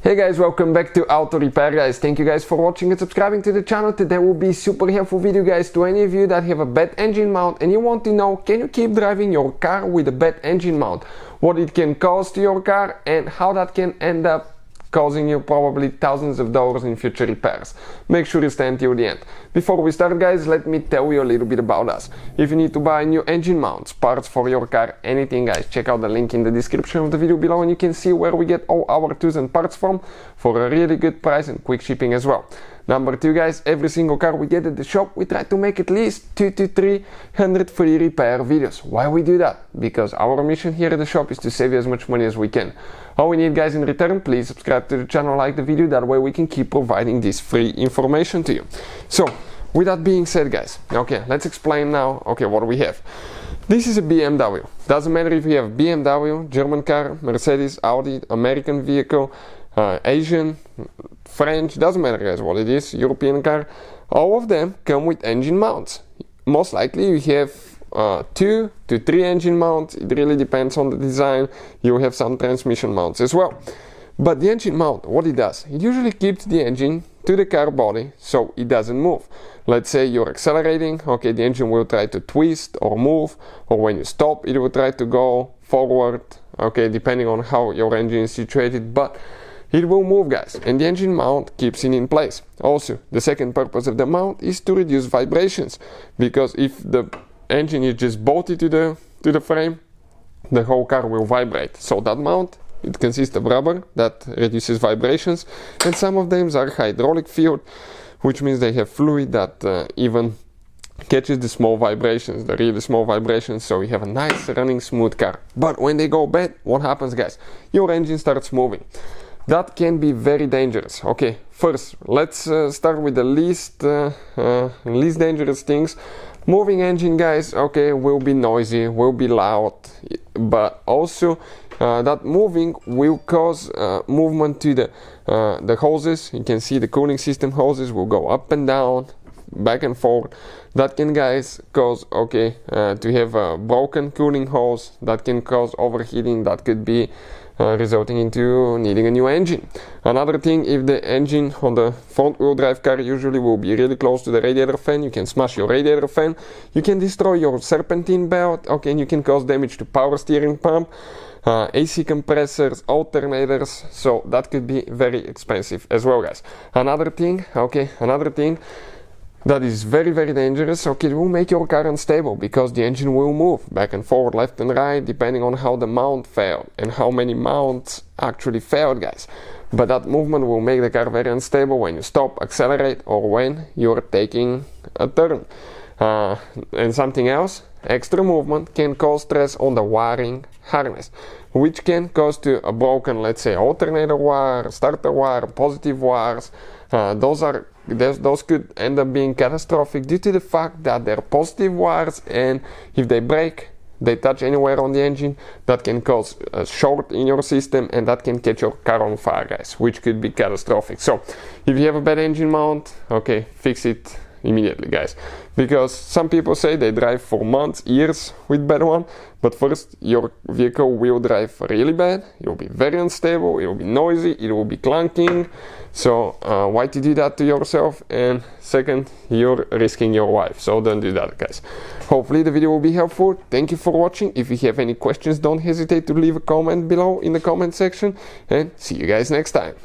Hey guys, welcome back to Auto Repair guys. Thank you guys for watching and subscribing to the channel. Today will be super helpful video guys to any of you that have a bad engine mount and you want to know, can you keep driving your car with a bad engine mount? What it can cause to your car and how that can end up causing you probably thousands of dollars in future repairs. Make sure you stay until the end. Before we start guys, let me tell you a little bit about us. If you need to buy new engine mounts, parts for your car, anything guys, check out the link in the description of the video below and you can see where we get all our tools and parts from for a really good price and quick shipping as well. Number two guys, every single car we get at the shop, we try to make at least 200 to 300 free repair videos. Why we do that? Because our mission here at the shop is to save you as much money as we can. All we need guys in return, please subscribe to the channel, like the video, that way we can keep providing this free information to you. So, with that being said guys, okay, let's explain now, okay, what we have. This is a BMW. Doesn't matter if you have BMW, German car, Mercedes, Audi, American vehicle, Asian, French, doesn't matter guys what it is, European car, all of them come with engine mounts. Most likely you have 2 to 3 engine mounts, it really depends on the design. You have some transmission mounts as well. But the engine mount, what it does, it usually keeps the engine to the car body so it doesn't move. Let's say you're accelerating, okay, the engine will try to twist or move, or when you stop it will try to go forward, okay, depending on how your engine is situated, but it will move guys, and the engine mount keeps it in place. Also, the second purpose of the mount is to reduce vibrations, because if the engine is just bolted to the frame, the whole car will vibrate. So that mount, it consists of rubber that reduces vibrations, and some of them are hydraulic filled, which means they have fluid that even catches the small vibrations, the really small vibrations, so you have a nice running smooth car. But when they go bad, what happens guys? Your engine starts moving. That can be very dangerous. Okay, first let's start with the least dangerous things. Moving engine guys, okay, will be noisy, will be loud, but also that moving will cause movement to the hoses. You can see the cooling system hoses will go up and down, back and forth. That can guys cause, okay, to have a broken cooling hose. That can cause overheating. That could be resulting into needing a new engine. Another thing, if the engine on the front wheel drive car usually will be really close to the radiator fan, you can smash your radiator fan, you can destroy your serpentine belt, okay, and you can cause damage to power steering pump, AC compressors, alternators, so that could be very expensive as well guys. Another thing that is very dangerous, okay, it will make your car unstable because the engine will move back and forward, left and right, depending on how the mount failed and how many mounts actually failed guys. But that movement will make the car very unstable when you stop, accelerate, or when you're taking a turn. And something else, extra movement can cause stress on the wiring harness, which can cause to a broken, let's say, alternator wire, starter wire, positive wires. Those could end up being catastrophic due to the fact that they're positive wires, and if they break, they touch anywhere on the engine, that can cause a short in your system, and that can catch your car on fire guys, which could be catastrophic. So if you have a bad engine mount, okay, fix it immediately guys, because some people say they drive for months, years with bad one, but first your vehicle will drive really bad, it will be very unstable, it will be noisy, it will be clunking. So why to do that to yourself? And second, you're risking your life, so don't do that guys. Hopefully the video will be helpful. Thank you for watching. If you have any questions, don't hesitate to leave a comment below in the comment section, and see you guys next time.